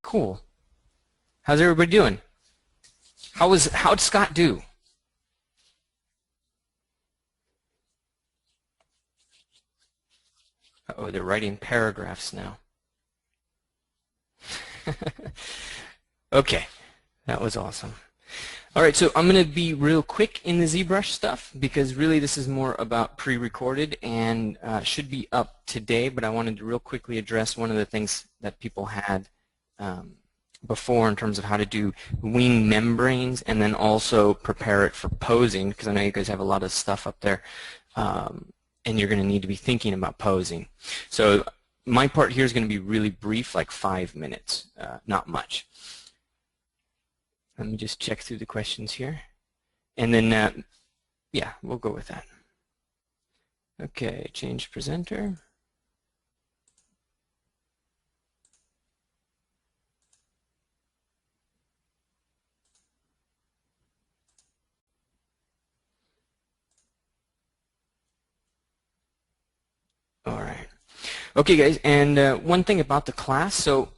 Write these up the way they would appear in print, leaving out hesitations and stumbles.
Cool. How's everybody doing? How'd Scott do? Uh-oh, they're writing paragraphs now. Okay, that was awesome. All right, so I'm going to be real quick in the ZBrush stuff because really this is more about pre-recorded and should be up today, but I wanted to real quickly address one of the things that people had before in terms of how to do wing membranes and then also prepare it for posing, because I know you guys have a lot of stuff up there and you're going to need to be thinking about posing. So my part here is going to be really brief, like 5 minutes, not much. Let me just check through the questions here. And then, yeah, we'll go with that. Okay, change presenter. All right. Okay, guys, and one thing about the class, so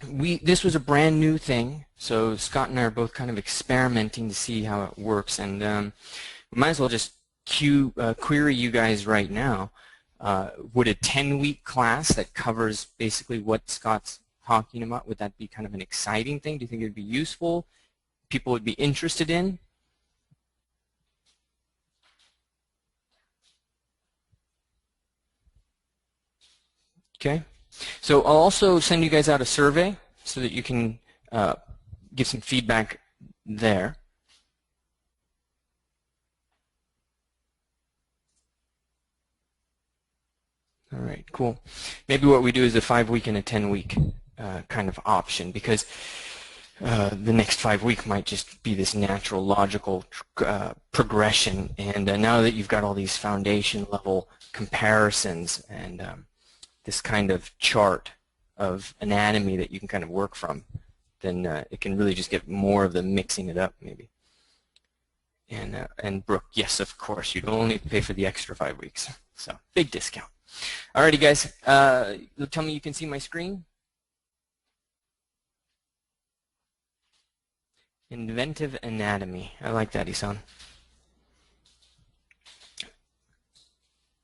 this was a brand new thing, so Scott and I are both kind of experimenting to see how it works, and we might as well just query you guys right now. Would a 10-week class that covers basically what Scott's talking about, would that be kind of an exciting thing? Do you think it would be useful? People would be interested in? Okay. So I'll also send you guys out a survey so that you can give some feedback there. All right, cool. Maybe what we do is a 5-week and a 10-week kind of option, because the next 5 weeks might just be this natural, logical progression. And now that you've got all these foundation level comparisons and this kind of chart of anatomy that you can kind of work from, then it can really just get more of the mixing it up maybe. And Brooke, yes, of course, you'd only pay for the extra 5 weeks. So big discount. Alrighty, guys, tell me you can see my screen. Inventive anatomy. I like that, Isan.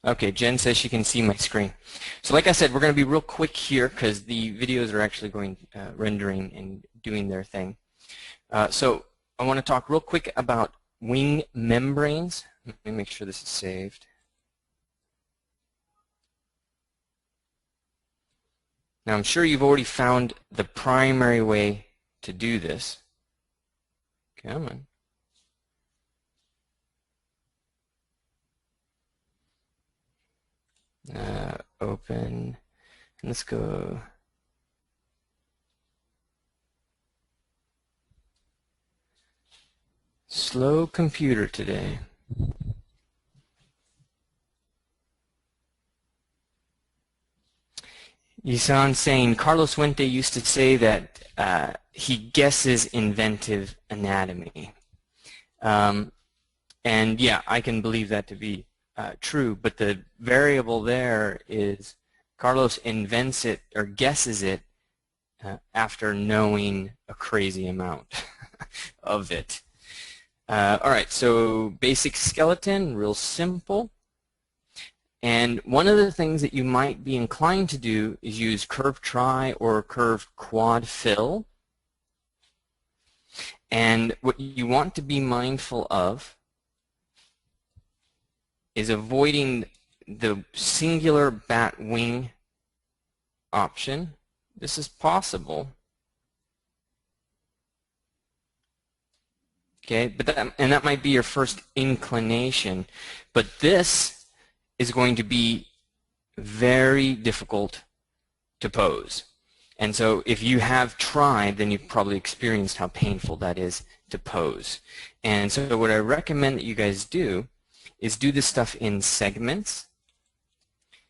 Okay, Jen says she can see my screen. So like I said, we're going to be real quick here because the videos are actually going rendering and doing their thing. So I want to talk real quick about wing membranes. Let me make sure this is saved. Now I'm sure you've already found the primary way to do this. Come on. Open, and let's go. Slow computer today. Isan saying Carlos Fuente used to say that he guesses inventive anatomy. And yeah, I can believe that to be true, but the variable there is Carlos invents it or guesses it after knowing a crazy amount of it. All right, so basic skeleton, real simple. And one of the things that you might be inclined to do is use curved tri or curved quad fill. And what you want to be mindful of is avoiding the singular bat wing option. This is possible. Okay, but that might be your first inclination, but this is going to be very difficult to pose. And so if you have tried, then you've probably experienced how painful that is to pose. And so what I recommend that you guys do is do this stuff in segments.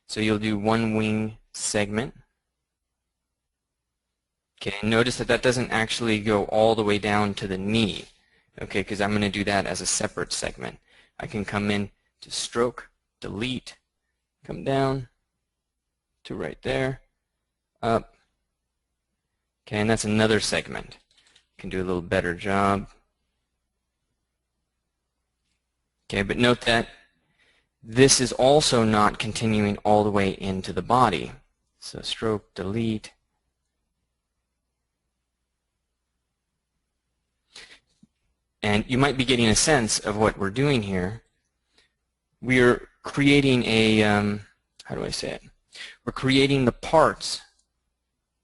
So you'll do one wing segment. Okay, notice that that doesn't actually go all the way down to the knee. Okay, because I'm going to do that as a separate segment. I can come in to stroke, delete, come down to right there, up, Okay, and that's another segment. Can do a little better job. Okay, but note that this is also not continuing all the way into the body. So stroke, delete. And you might be getting a sense of what we're doing here. We're creating a, how do I say it? We're creating the parts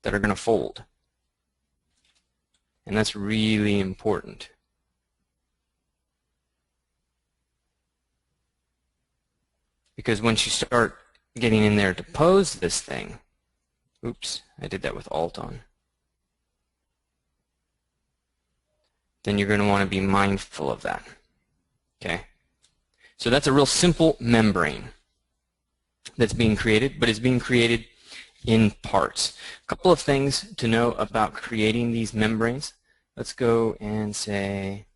that are going to fold. And that's really important. Because once you start getting in there to pose this thing, oops, I did that with Alt on, then you're going to want to be mindful of that. Okay? So that's a real simple membrane that's being created, but it's being created in parts. A couple of things to know about creating these membranes. Let's go and say,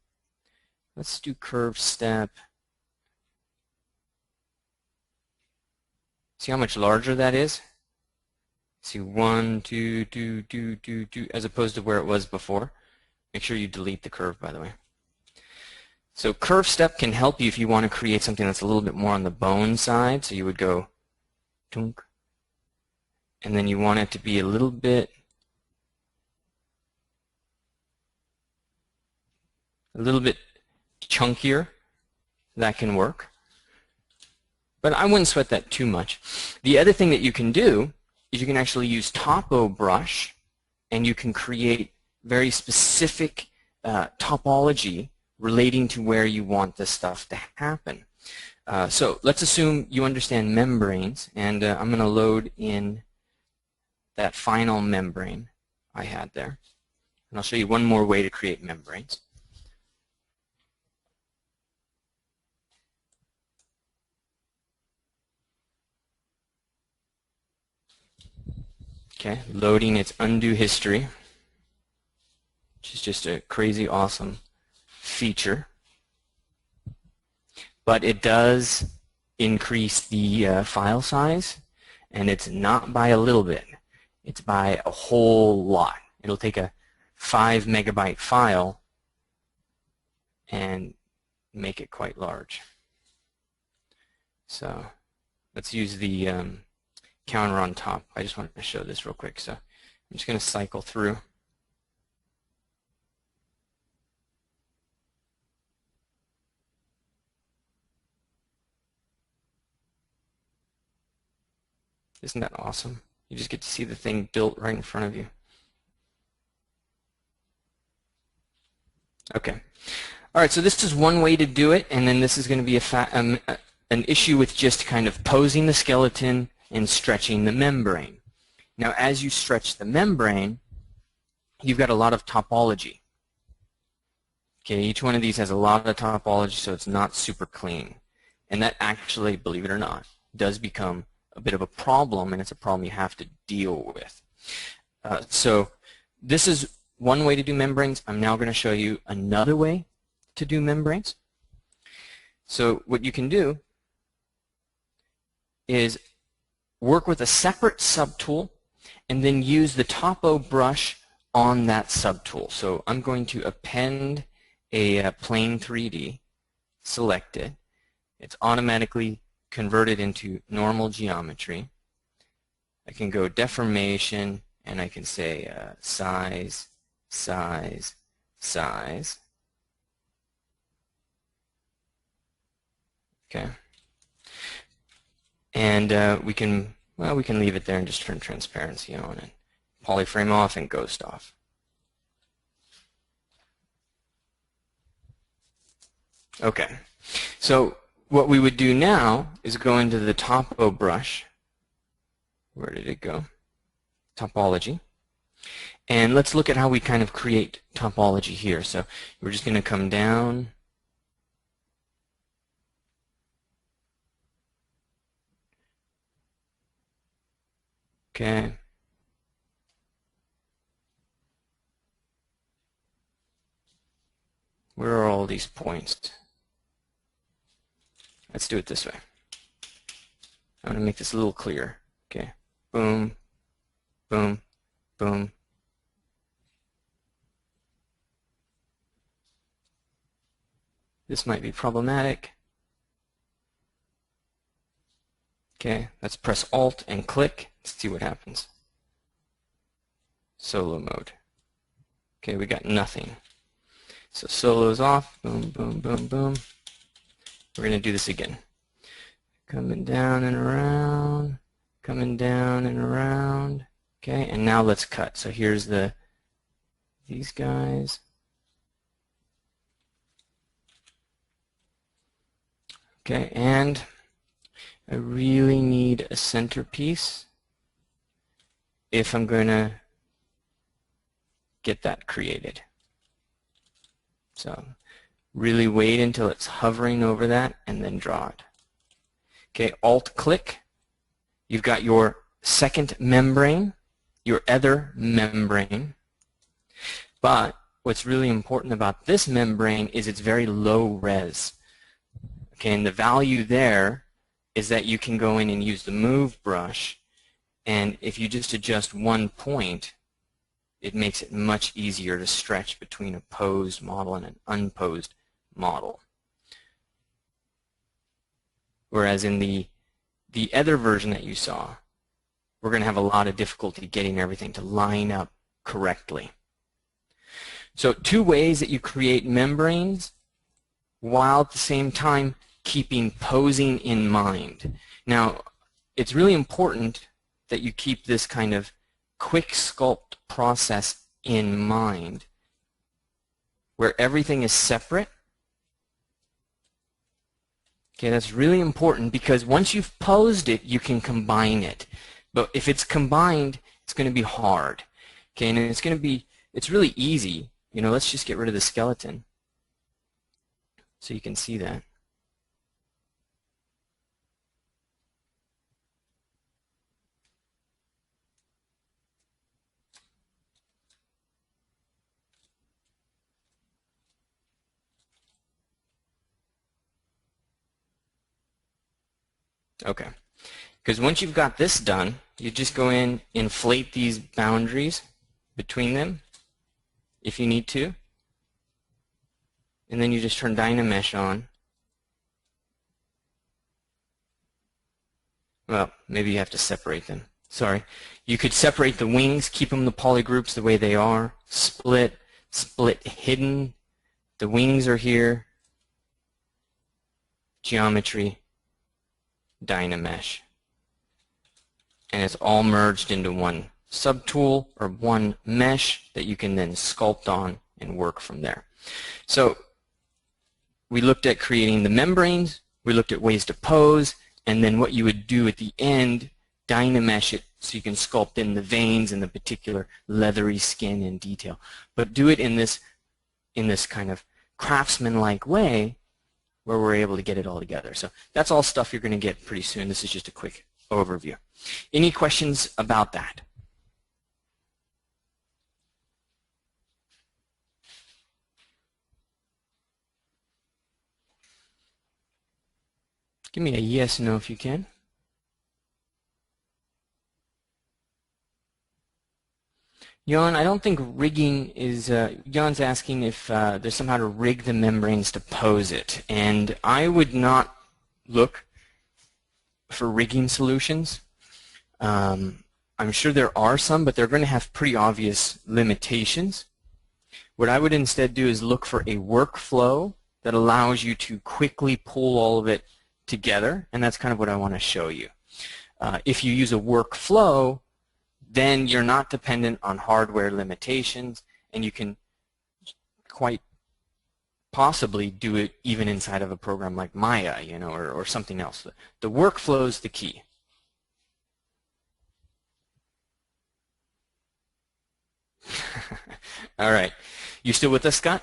let's do curve step. See how much larger that is? See 1, 2, 2, 2, 2, 2, as opposed to where it was before. Make sure you delete the curve, by the way. So curve step can help you if you want to create something that's a little bit more on the bone side. So you would go tunk, and then you want it to be a little bit chunkier. That can work. But I wouldn't sweat that too much. The other thing that you can do is you can actually use topo brush, and you can create very specific topology relating to where you want this stuff to happen. So let's assume you understand membranes, and I'm going to load in that final membrane I had there. And I'll show you one more way to create membranes. Okay, loading its undo history, which is just a crazy awesome feature. But it does increase the file size, and it's not by a little bit. It's by a whole lot. It'll take a 5 megabyte file and make it quite large. So let's use the counter on top. I just wanted to show this real quick. So I'm just going to cycle through. Isn't that awesome? You just get to see the thing built right in front of you. Okay. All right, so this is one way to do it, and then this is going to be an issue with just kind of posing the skeleton and stretching the membrane. Now, as you stretch the membrane, you've got a lot of topology. Okay, each one of these has a lot of topology, so it's not super clean. And that actually, believe it or not, does become a bit of a problem, and it's a problem you have to deal with. So this is one way to do membranes. I'm now going to show you another way to do membranes. So what you can do is work with a separate subtool and then use the topo brush on that subtool. So I'm going to append a plane 3D, select it. It's automatically converted into normal geometry. I can go deformation, and I can say size, size, size. Okay. And we can leave it there and just turn transparency on it. Polyframe off and ghost off. Okay. So what we would do now is go into the topo brush. Where did it go? Topology. And let's look at how we kind of create topology here. So we're just going to come down. Okay. Where are all these points? Let's do it this way. I'm going to make this a little clearer. Okay. Boom, boom, boom, This might be problematic. Okay, let's press Alt and click. Let's see what happens. Solo mode. Okay, we got nothing. So solo's off. Boom, boom, boom, boom. We're going to do this again. Coming down and around. Coming down and around. Okay, and now let's cut. So here's these guys. Okay, and I really need a centerpiece if I'm going to get that created. So really wait until it's hovering over that and then draw it. Okay, Alt-click. You've got your second membrane, your other membrane. But what's really important about this membrane is it's very low res. Okay, and the value there is that you can go in and use the move brush, and if you just adjust one point, it makes it much easier to stretch between a posed model and an unposed model. Whereas in the other version that you saw, we're going to have a lot of difficulty getting everything to line up correctly. So two ways that you create membranes while at the same time keeping posing in mind. Now, it's really important that you keep this kind of quick sculpt process in mind where everything is separate. Okay, that's really important because once you've posed it, you can combine it. But if it's combined, it's going to be hard. Okay, and it's really easy. You know, let's just get rid of the skeleton so you can see that. Okay, because once you've got this done, you just go in, inflate these boundaries between them if you need to, and then you just turn Dynamesh on. Well, maybe you have to separate them. Sorry. You could separate the wings, keep them the polygroups the way they are, split hidden. The wings are here. Geometry, Dynamesh. And it's all merged into one subtool or one mesh that you can then sculpt on and work from there. So we looked at creating the membranes, we looked at ways to pose, and then what you would do at the end, Dynamesh it so you can sculpt in the veins and the particular leathery skin in detail. But do it in this kind of craftsman-like way where we're able to get it all together. So that's all stuff you're going to get pretty soon. This is just a quick overview. Any questions about that? Give me a yes, no if you can. Jan, I don't think rigging is, Jan's asking if there's somehow to rig the membranes to pose it. And I would not look for rigging solutions. I'm sure there are some, but they're going to have pretty obvious limitations. What I would instead do is look for a workflow that allows you to quickly pull all of it together, and that's kind of what I want to show you. If you use a workflow, then you're not dependent on hardware limitations, and you can quite possibly do it even inside of a program like Maya, you know, or something else. The workflow is the key. All right. You still with us, Scott?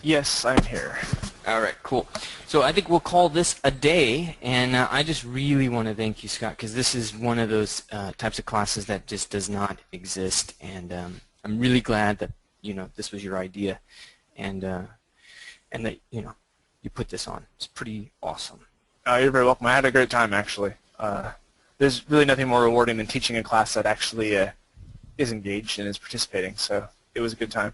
Yes, I'm here. All right, cool. So I think we'll call this a day, and I just really want to thank you, Scott, because this is one of those types of classes that just does not exist, and I'm really glad that this was your idea, and that you put this on. It's pretty awesome. You're very welcome. I had a great time, actually. There's really nothing more rewarding than teaching a class that actually is engaged and is participating, so it was a good time.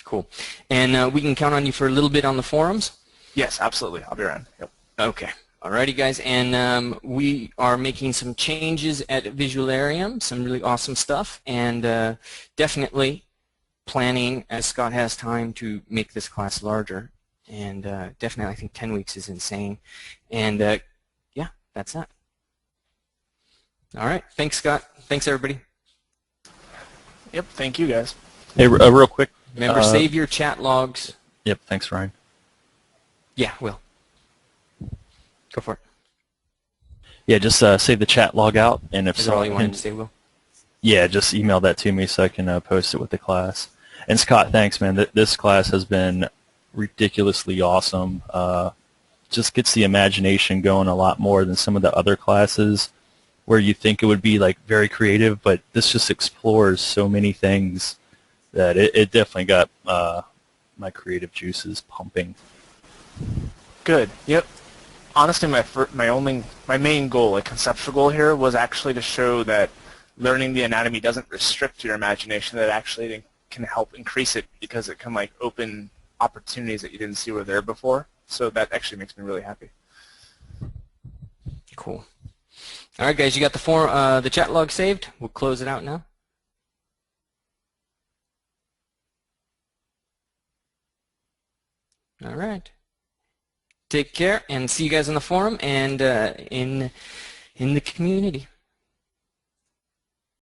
Cool. And we can count on you for a little bit on the forums? Yes, absolutely. I'll be around. Yep. Okay. Alrighty, guys. And we are making some changes at Visualarium, some really awesome stuff, and definitely planning, as Scott has time, to make this class larger. And definitely, I think 10 weeks is insane. And yeah, that's that. All right. Thanks, Scott. Thanks, everybody. Yep. Thank you, guys. Hey, real quick. Remember, save your chat logs. Yep, thanks, Ryan. Yeah, Will. Go for it. Yeah, just save the chat log out, and if Is that all you wanted to say, Will? Yeah, just email that to me so I can post it with the class. And Scott, thanks, man. This class has been ridiculously awesome. Just gets the imagination going a lot more than some of the other classes where you think it would be like very creative, but this just explores so many things that it definitely got my creative juices pumping. Good. Yep. Honestly, my main goal, like conceptual goal here, was actually to show that learning the anatomy doesn't restrict your imagination. That actually can help increase it because it can like open opportunities that you didn't see were there before. So that actually makes me really happy. Cool. All right, guys, you got the chat log saved. We'll close it out now. All right. Take care, and see you guys on the forum and in the community.